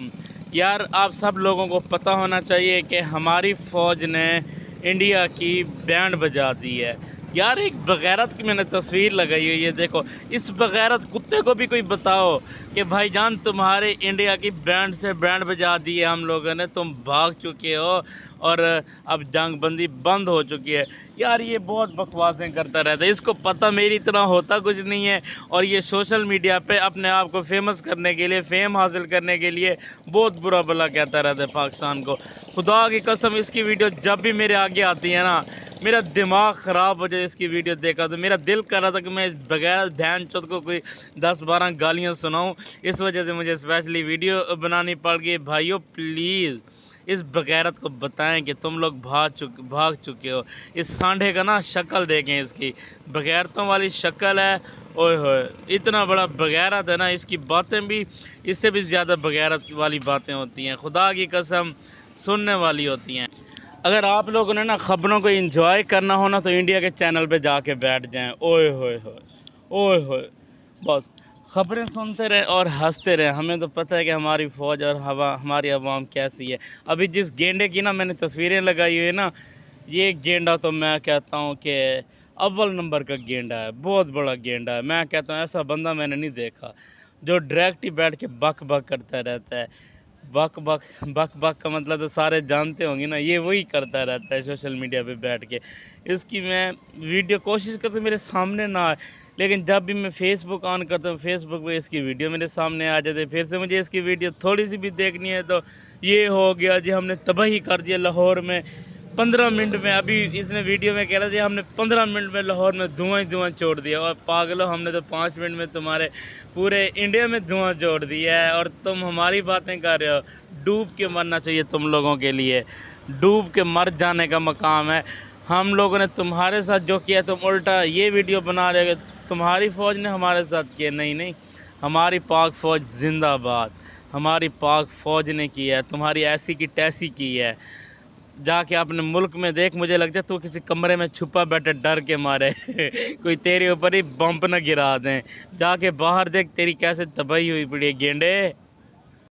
अलैकुम। यार आप सब लोगों को पता होना चाहिए कि हमारी फ़ौज ने इंडिया की बैंड बजा दी है। यार एक बग़ैरत की मैंने तस्वीर लगाई हुई है, देखो इस बग़ैरत कुत्ते को भी कोई बताओ कि भाईजान तुम्हारे इंडिया की बैंड से बैंड बजा दी है हम लोगों ने, तुम भाग चुके हो और अब जंग बंदी बंद हो चुकी है। यार ये बहुत बकवासें करता रहता है, इसको पता मेरी तरह होता कुछ नहीं है और ये सोशल मीडिया पे अपने आप को फेमस करने के लिए, फेम हासिल करने के लिए बहुत बुरा भला कहता रहता है पाकिस्तान को। खुदा की कसम इसकी वीडियो जब भी मेरे आगे आती है ना, मेरा दिमाग ख़राब हो जाए इसकी वीडियो देखा तो मेरा दिल कर रहा था कि मैं बगैर ध्यान चौथ को कोई 10-12 गालियाँ सुनाऊँ। इस वजह से मुझे स्पेशली वीडियो बनानी पड़ गई। भाइयों प्लीज़ इस बगैरत को बताएं कि तुम लोग भाग चुके हो। इस सांडे का ना शक्ल देखें, इसकी बगैरतों वाली शक्ल है। ओए होए इतना बड़ा बगैरत है ना, इसकी बातें भी इससे भी ज़्यादा बगैरत वाली बातें होती हैं, खुदा की कसम सुनने वाली होती हैं। अगर आप लोगों ने ना ख़बरों को एंजॉय करना हो ना तो इंडिया के चैनल पे जाके बैठ जाएं। ओए होए बस ख़बरें सुनते रहे और हंसते रहे। हमें तो पता है कि हमारी फ़ौज और हमारी आवाम कैसी है। अभी जिस गेंडे की ना मैंने तस्वीरें लगाई हुई है ना, ये गेंडा तो मैं कहता हूँ कि अव्वल नंबर का गेंडा है, बहुत बड़ा गेंडा है। मैं कहता हूँ ऐसा बंदा मैंने नहीं देखा जो डायरेक्ट ही बैठ के बक बक करता रहता है। बक बक का मतलब तो सारे जानते होंगे ना, ये वही करता रहता है सोशल मीडिया पे बैठ के। इसकी मैं वीडियो कोशिश करता हूँ मेरे सामने ना आए, लेकिन जब भी मैं फेसबुक ऑन करता हूँ फेसबुक पे इसकी वीडियो मेरे सामने आ जाती है। फिर से मुझे इसकी वीडियो थोड़ी सी भी देखनी है तो ये हो गया जी हमने तबाही कर दिया लाहौर में 15 मिनट में। अभी इसने वीडियो में कह रहा था हमने 15 मिनट में लाहौर में धुआं ही धुआं छोड़ दिया। और पागलो हमने तो 5 मिनट में तुम्हारे पूरे इंडिया में धुआं छोड़ दिया है और तुम हमारी बातें कर रहे हो। डूब के मरना चाहिए तुम लोगों के लिए, डूब के मर जाने का मकाम है। हम लोगों ने तुम्हारे साथ जो किया तुम उल्टा ये वीडियो बना रहे हो तुम्हारी फ़ौज ने हमारे साथ किया। नहीं, हमारी पाक फ़ौज जिंदाबाद, हमारी पाक फ़ौज ने की है, तुम्हारी ऐसी की तैसी की है। जाके अपने मुल्क में देख, मुझे लगता है तू किसी कमरे में छुपा बैठे डर के मारे कोई तेरे ऊपर ही बम्प न गिरा दें। जाके बाहर देख तेरी कैसे तबाही हुई पड़ी है गेंडे।